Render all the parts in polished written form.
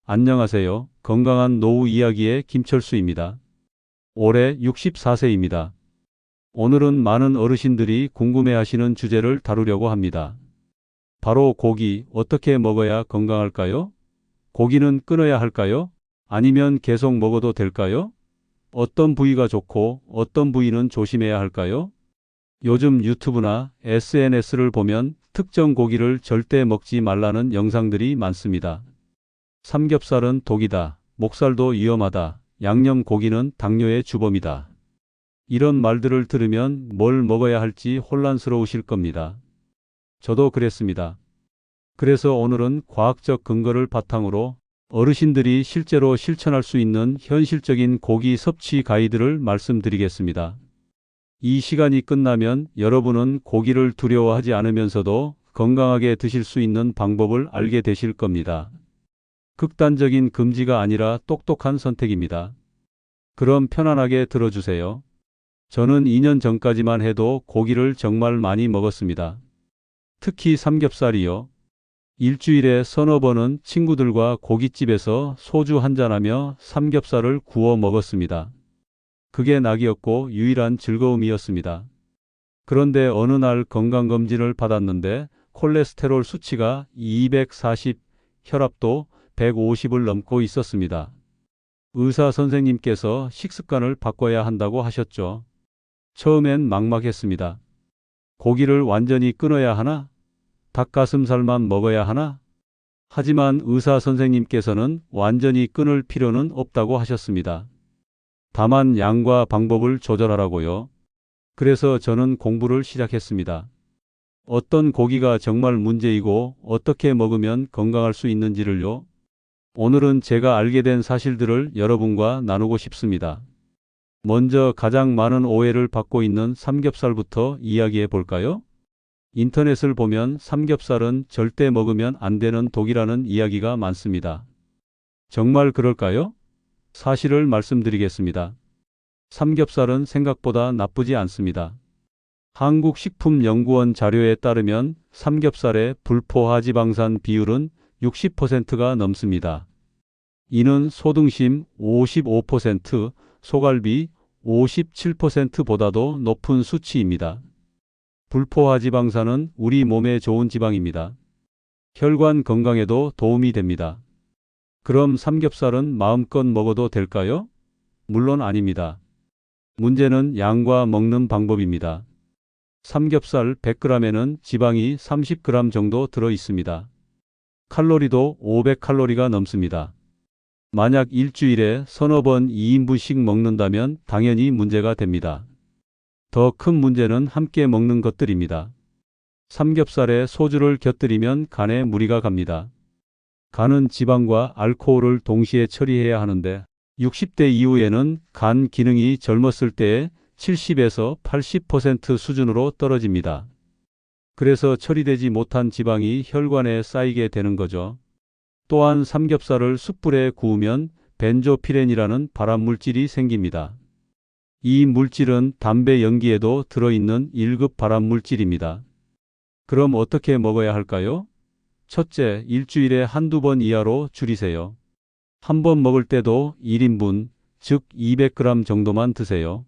안녕하세요. 건강한 노후 이야기의 김철수입니다. 올해 64세입니다. 오늘은 많은 어르신들이 궁금해하시는 주제를 다루려고 합니다. 바로 고기, 어떻게 먹어야 건강할까요? 고기는 끊어야 할까요? 아니면 계속 먹어도 될까요? 어떤 부위가 좋고 어떤 부위는 조심해야 할까요? 요즘 유튜브나 SNS를 보면 특정 고기를 절대 먹지 말라는 영상들이 많습니다. 삼겹살은 독이다. 목살도 위험하다. 양념 고기는 당뇨의 주범이다. 이런 말들을 들으면 뭘 먹어야 할지 혼란스러우실 겁니다. 저도 그랬습니다. 그래서 오늘은 과학적 근거를 바탕으로 어르신들이 실제로 실천할 수 있는 현실적인 고기 섭취 가이드를 말씀드리겠습니다. 이 시간이 끝나면 여러분은 고기를 두려워하지 않으면서도 건강하게 드실 수 있는 방법을 알게 되실 겁니다. 극단적인 금지가 아니라 똑똑한 선택입니다. 그럼 편안하게 들어주세요. 저는 2년 전까지만 해도 고기를 정말 많이 먹었습니다. 특히 삼겹살이요. 일주일에 서너 번은 친구들과 고깃집에서 소주 한잔하며 삼겹살을 구워 먹었습니다. 그게 낙이었고 유일한 즐거움이었습니다. 그런데 어느 날 건강검진을 받았는데 콜레스테롤 수치가 240, 혈압도 150을 넘고 있었습니다. 의사 선생님께서 식습관을 바꿔야 한다고 하셨죠. 처음엔 막막했습니다. 고기를 완전히 끊어야 하나? 닭가슴살만 먹어야 하나? 하지만 의사 선생님께서는 완전히 끊을 필요는 없다고 하셨습니다. 다만 양과 방법을 조절하라고요. 그래서 저는 공부를 시작했습니다. 어떤 고기가 정말 문제이고 어떻게 먹으면 건강할 수 있는지를요. 오늘은 제가 알게 된 사실들을 여러분과 나누고 싶습니다. 먼저 가장 많은 오해를 받고 있는 삼겹살부터 이야기해 볼까요? 인터넷을 보면 삼겹살은 절대 먹으면 안 되는 독이라는 이야기가 많습니다. 정말 그럴까요? 사실을 말씀드리겠습니다. 삼겹살은 생각보다 나쁘지 않습니다. 한국식품연구원 자료에 따르면 삼겹살의 불포화지방산 비율은 60%가 넘습니다. 이는 소등심 55%, 소갈비 57%보다도 높은 수치입니다. 불포화지방산은 우리 몸에 좋은 지방입니다. 혈관 건강에도 도움이 됩니다. 그럼 삼겹살은 마음껏 먹어도 될까요? 물론 아닙니다. 문제는 양과 먹는 방법입니다. 삼겹살 100g에는 지방이 30g 정도 들어 있습니다. 칼로리도 500칼로리가 넘습니다. 만약 일주일에 서너 번 2인분씩 먹는다면 당연히 문제가 됩니다. 더 큰 문제는 함께 먹는 것들입니다. 삼겹살에 소주를 곁들이면 간에 무리가 갑니다. 간은 지방과 알코올을 동시에 처리해야 하는데 60대 이후에는 간 기능이 젊었을 때의 70에서 80% 수준으로 떨어집니다. 그래서 처리되지 못한 지방이 혈관에 쌓이게 되는 거죠. 또한 삼겹살을 숯불에 구우면 벤조피렌이라는 발암물질이 생깁니다. 이 물질은 담배 연기에도 들어있는 1급 발암물질입니다. 그럼 어떻게 먹어야 할까요? 첫째, 일주일에 한두 번 이하로 줄이세요. 한 번 먹을 때도 1인분, 즉 200g 정도만 드세요.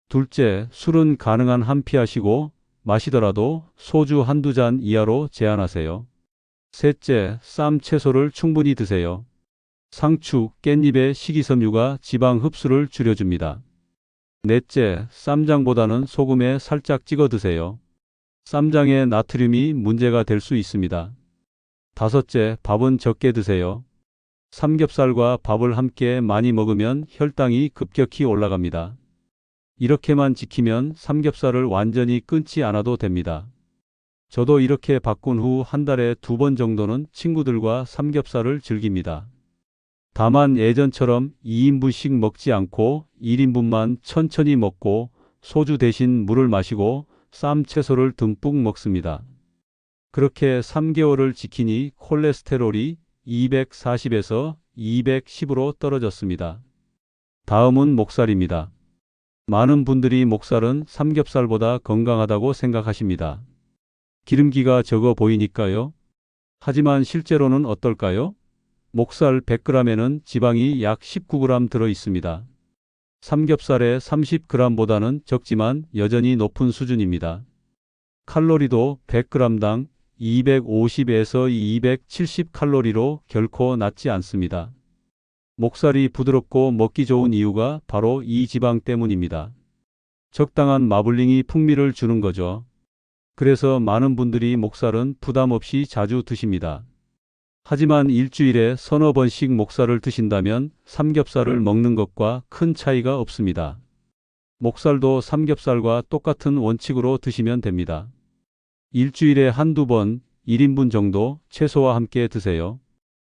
둘째, 술은 가능한 한 피하시고 마시더라도 소주 한두 잔 이하로 제한하세요. 셋째, 쌈 채소를 충분히 드세요. 상추, 깻잎의 식이섬유가 지방 흡수를 줄여줍니다. 넷째, 쌈장보다는 소금에 살짝 찍어 드세요. 쌈장의 나트륨이 문제가 될 수 있습니다. 다섯째, 밥은 적게 드세요. 삼겹살과 밥을 함께 많이 먹으면 혈당이 급격히 올라갑니다. 이렇게만 지키면 삼겹살을 완전히 끊지 않아도 됩니다. 저도 이렇게 바꾼 후 한 달에 2번 정도는 친구들과 삼겹살을 즐깁니다. 다만 예전처럼 2인분씩 먹지 않고 1인분만 천천히 먹고 소주 대신 물을 마시고 쌈 채소를 듬뿍 먹습니다. 그렇게 3개월을 지키니 콜레스테롤이 240에서 210으로 떨어졌습니다. 다음은 목살입니다. 많은 분들이 목살은 삼겹살보다 건강하다고 생각하십니다. 기름기가 적어 보이니까요. 하지만 실제로는 어떨까요? 목살 100g에는 지방이 약 19g 들어 있습니다. 삼겹살의 30g보다는 적지만 여전히 높은 수준입니다. 칼로리도 100g당 250에서 270칼로리로 결코 낮지 않습니다. 목살이 부드럽고 먹기 좋은 이유가 바로 이 지방 때문입니다. 적당한 마블링이 풍미를 주는 거죠. 그래서 많은 분들이 목살은 부담 없이 자주 드십니다. 하지만 일주일에 서너 번씩 목살을 드신다면 삼겹살을 먹는 것과 큰 차이가 없습니다. 목살도 삼겹살과 똑같은 원칙으로 드시면 됩니다. 일주일에 한두 번, 1인분 정도 채소와 함께 드세요.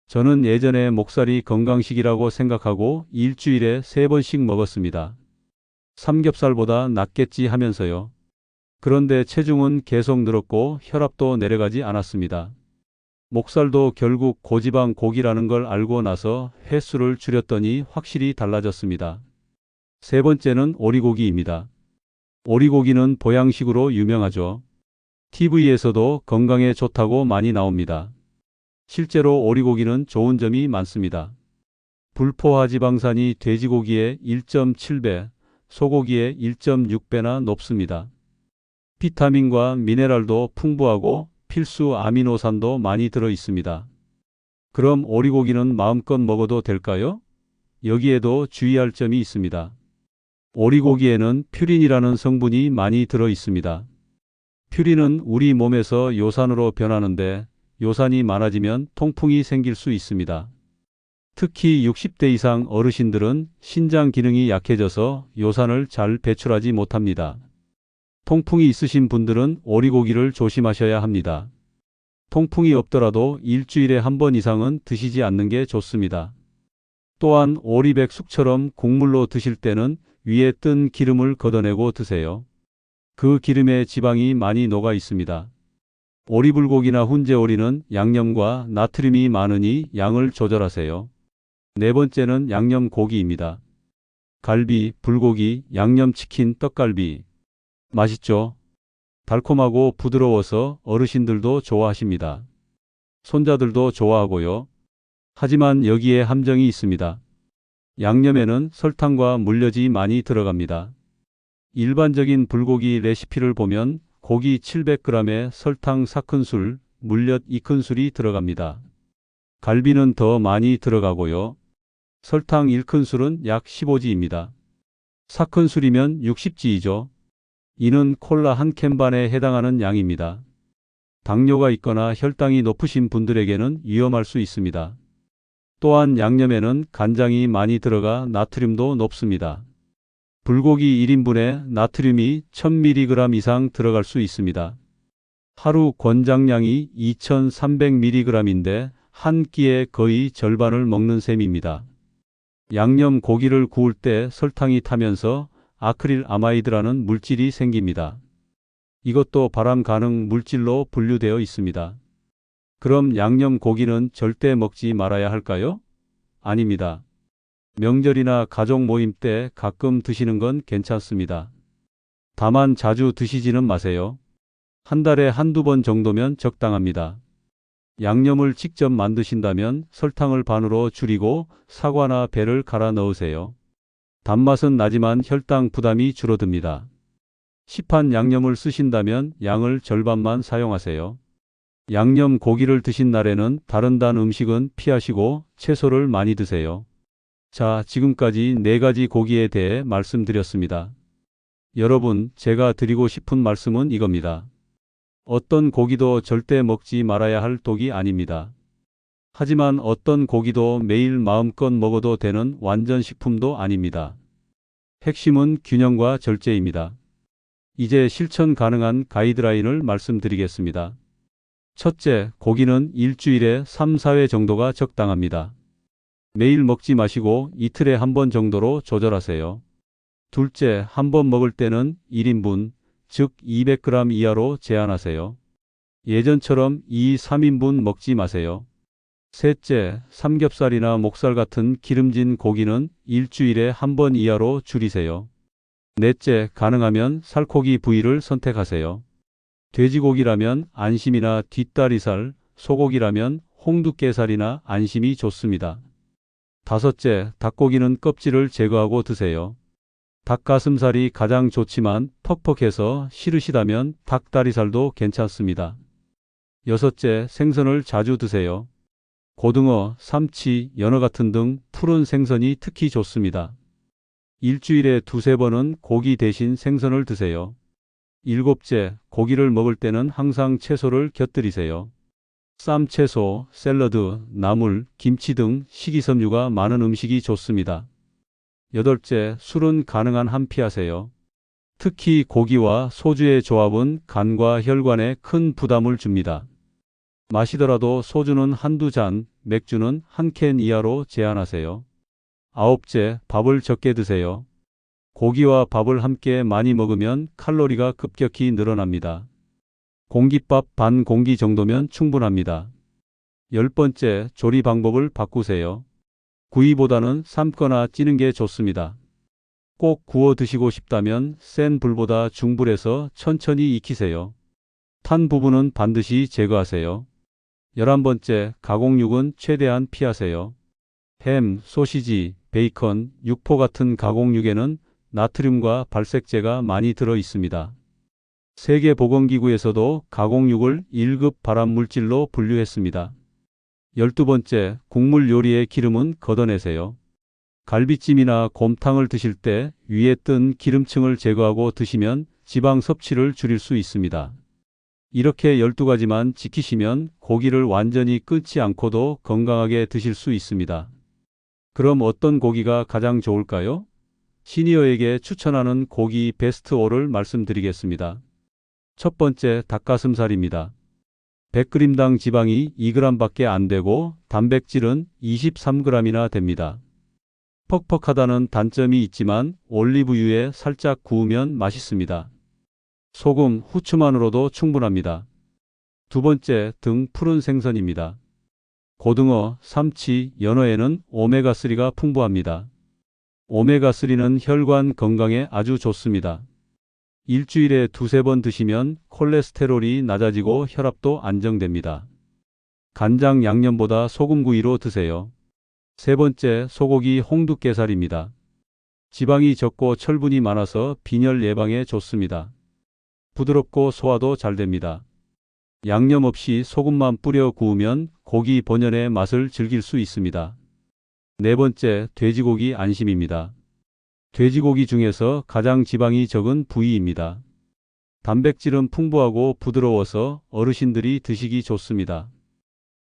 저는 예전에 목살이 건강식이라고 생각하고 일주일에 3번씩 먹었습니다. 삼겹살보다 낫겠지 하면서요. 그런데 체중은 계속 늘었고 혈압도 내려가지 않았습니다. 목살도 결국 고지방 고기라는 걸 알고 나서 횟수를 줄였더니 확실히 달라졌습니다. 세 번째는 오리고기입니다. 오리고기는 보양식으로 유명하죠. TV에서도 건강에 좋다고 많이 나옵니다. 실제로 오리고기는 좋은 점이 많습니다. 불포화 지방산이 돼지고기의 1.7배, 소고기의 1.6배나 높습니다. 비타민과 미네랄도 풍부하고 필수 아미노산도 많이 들어 있습니다. 그럼 오리고기는 마음껏 먹어도 될까요? 여기에도 주의할 점이 있습니다. 오리고기에는 퓨린이라는 성분이 많이 들어 있습니다. 퓨린은 우리 몸에서 요산으로 변하는데 요산이 많아지면 통풍이 생길 수 있습니다. 특히 60대 이상 어르신들은 신장 기능이 약해져서 요산을 잘 배출하지 못합니다. 통풍이 있으신 분들은 오리고기를 조심하셔야 합니다. 통풍이 없더라도 일주일에 한 번 이상은 드시지 않는 게 좋습니다. 또한 오리백숙처럼 국물로 드실 때는 위에 뜬 기름을 걷어내고 드세요. 그 기름에 지방이 많이 녹아 있습니다. 오리불고기나 훈제오리는 양념과 나트륨이 많으니 양을 조절하세요. 네 번째는 양념고기입니다. 갈비, 불고기, 양념치킨, 떡갈비. 맛있죠? 달콤하고 부드러워서 어르신들도 좋아하십니다. 손자들도 좋아하고요. 하지만 여기에 함정이 있습니다. 양념에는 설탕과 물엿이 많이 들어갑니다. 일반적인 불고기 레시피를 보면 고기 700g에 설탕 4큰술, 물엿 2큰술이 들어갑니다. 갈비는 더 많이 들어가고요. 설탕 1큰술은 약 15지입니다. 4큰술이면 60지이죠. 이는 콜라 한 캔 반에 해당하는 양입니다. 당뇨가 있거나 혈당이 높으신 분들에게는 위험할 수 있습니다. 또한 양념에는 간장이 많이 들어가 나트륨도 높습니다. 불고기 1인분에 나트륨이 1000mg 이상 들어갈 수 있습니다. 하루 권장량이 2300mg인데 한 끼에 거의 절반을 먹는 셈입니다. 양념 고기를 구울 때 설탕이 타면서 아크릴 아마이드라는 물질이 생깁니다. 이것도 발암 가능 물질로 분류되어 있습니다. 그럼 양념 고기는 절대 먹지 말아야 할까요? 아닙니다. 명절이나 가족 모임 때 가끔 드시는 건 괜찮습니다. 다만 자주 드시지는 마세요. 한 달에 한두 번 정도면 적당합니다. 양념을 직접 만드신다면 설탕을 반으로 줄이고 사과나 배를 갈아 넣으세요. 단맛은 나지만 혈당 부담이 줄어듭니다. 시판 양념을 쓰신다면 양을 절반만 사용하세요. 양념 고기를 드신 날에는 다른 단 음식은 피하시고 채소를 많이 드세요. 자, 지금까지 4가지 고기에 대해 말씀드렸습니다. 여러분, 제가 드리고 싶은 말씀은 이겁니다. 어떤 고기도 절대 먹지 말아야 할 독이 아닙니다. 하지만 어떤 고기도 매일 마음껏 먹어도 되는 완전 식품도 아닙니다. 핵심은 균형과 절제입니다. 이제 실천 가능한 가이드라인을 말씀드리겠습니다. 첫째, 고기는 일주일에 3, 4회 정도가 적당합니다. 매일 먹지 마시고 이틀에 한 번 정도로 조절하세요. 둘째, 한 번 먹을 때는 1인분, 즉 200g 이하로 제한하세요. 예전처럼 2, 3인분 먹지 마세요. 셋째, 삼겹살이나 목살 같은 기름진 고기는 일주일에 한 번 이하로 줄이세요. 넷째, 가능하면 살코기 부위를 선택하세요. 돼지고기라면 안심이나 뒷다리살, 소고기라면 홍두깨살이나 안심이 좋습니다. 다섯째, 닭고기는 껍질을 제거하고 드세요. 닭가슴살이 가장 좋지만 퍽퍽해서 싫으시다면 닭다리살도 괜찮습니다. 여섯째, 생선을 자주 드세요. 고등어, 삼치, 연어 같은 등 푸른 생선이 특히 좋습니다. 일주일에 두세 번은 고기 대신 생선을 드세요. 일곱째, 고기를 먹을 때는 항상 채소를 곁들이세요. 쌈채소, 샐러드, 나물, 김치 등 식이섬유가 많은 음식이 좋습니다. 여덟째, 술은 가능한 한 피하세요. 특히 고기와 소주의 조합은 간과 혈관에 큰 부담을 줍니다. 마시더라도 소주는 한두 잔, 맥주는 한 캔 이하로 제한하세요. 아홉째, 밥을 적게 드세요. 고기와 밥을 함께 많이 먹으면 칼로리가 급격히 늘어납니다. 공깃밥 반 공기 정도면 충분합니다. 열 번째, 조리 방법을 바꾸세요. 구이보다는 삶거나 찌는 게 좋습니다. 꼭 구워 드시고 싶다면 센 불보다 중불에서 천천히 익히세요. 탄 부분은 반드시 제거하세요. 11번째, 가공육은 최대한 피하세요. 햄, 소시지, 베이컨, 육포 같은 가공육에는 나트륨과 발색제가 많이 들어 있습니다. 세계보건기구에서도 가공육을 1급 발암물질로 분류했습니다. 12번째, 국물 요리의 기름은 걷어내세요. 갈비찜이나 곰탕을 드실 때 위에 뜬 기름층을 제거하고 드시면 지방 섭취를 줄일 수 있습니다. 이렇게 12가지만 지키시면 고기를 완전히 끊지 않고도 건강하게 드실 수 있습니다. 그럼 어떤 고기가 가장 좋을까요? 시니어에게 추천하는 고기 베스트 5를 말씀드리겠습니다. 첫 번째, 닭가슴살입니다. 100g당 지방이 2g밖에 안 되고 단백질은 23g이나 됩니다. 퍽퍽하다는 단점이 있지만 올리브유에 살짝 구우면 맛있습니다. 소금, 후추만으로도 충분합니다. 두 번째, 등 푸른 생선입니다. 고등어, 삼치, 연어에는 오메가3가 풍부합니다. 오메가3는 혈관 건강에 아주 좋습니다. 일주일에 두세 번 드시면 콜레스테롤이 낮아지고 혈압도 안정됩니다. 간장 양념보다 소금구이로 드세요. 세 번째, 소고기 홍두깨살입니다. 지방이 적고 철분이 많아서 빈혈 예방에 좋습니다. 부드럽고 소화도 잘 됩니다. 양념 없이 소금만 뿌려 구우면 고기 본연의 맛을 즐길 수 있습니다. 네 번째, 돼지고기 안심입니다. 돼지고기 중에서 가장 지방이 적은 부위입니다. 단백질은 풍부하고 부드러워서 어르신들이 드시기 좋습니다.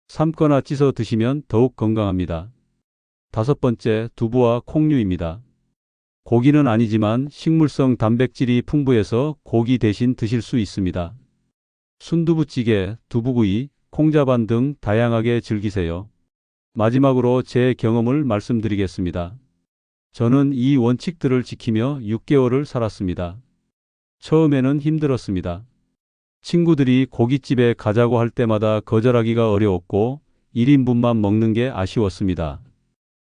삶거나 찢어 드시면 더욱 건강합니다. 다섯 번째, 두부와 콩류입니다. 고기는 아니지만 식물성 단백질이 풍부해서 고기 대신 드실 수 있습니다. 순두부찌개, 두부구이, 콩자반 등 다양하게 즐기세요. 마지막으로 제 경험을 말씀드리겠습니다. 저는 이 원칙들을 지키며 6개월을 살았습니다. 처음에는 힘들었습니다. 친구들이 고깃집에 가자고 할 때마다 거절하기가 어려웠고 1인분만 먹는 게 아쉬웠습니다.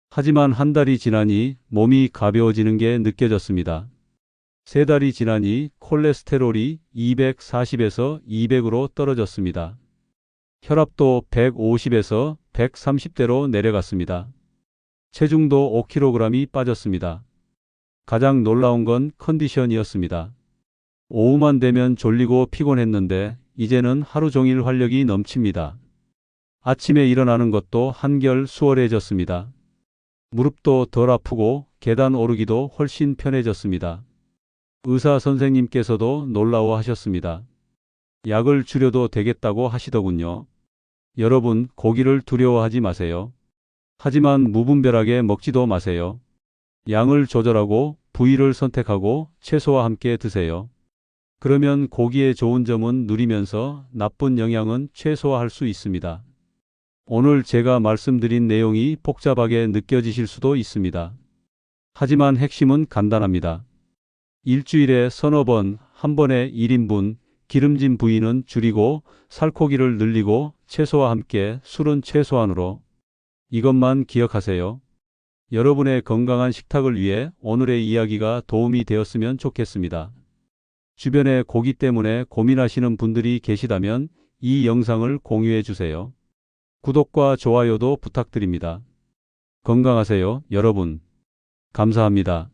하지만 한 달이 지나니 몸이 가벼워지는 게 느껴졌습니다. 세 달이 지나니 콜레스테롤이 240에서 200으로 떨어졌습니다. 혈압도 150에서 130대로 내려갔습니다. 체중도 5kg이 빠졌습니다. 가장 놀라운 건 컨디션이었습니다. 오후만 되면 졸리고 피곤했는데 이제는 하루 종일 활력이 넘칩니다. 아침에 일어나는 것도 한결 수월해졌습니다. 무릎도 덜 아프고 계단 오르기도 훨씬 편해졌습니다. 의사 선생님께서도 놀라워하셨습니다. 약을 줄여도 되겠다고 하시더군요. 여러분, 고기를 두려워하지 마세요. 하지만 무분별하게 먹지도 마세요. 양을 조절하고 부위를 선택하고 채소와 함께 드세요. 그러면 고기의 좋은 점은 누리면서 나쁜 영향은 최소화할 수 있습니다. 오늘 제가 말씀드린 내용이 복잡하게 느껴지실 수도 있습니다. 하지만 핵심은 간단합니다. 일주일에 서너 번, 한 번에 1인분, 기름진 부위는 줄이고 살코기를 늘리고 채소와 함께 술은 최소한으로. 이것만 기억하세요. 여러분의 건강한 식탁을 위해 오늘의 이야기가 도움이 되었으면 좋겠습니다. 주변에 고기 때문에 고민하시는 분들이 계시다면 이 영상을 공유해 주세요. 구독과 좋아요도 부탁드립니다. 건강하세요, 여러분. 감사합니다.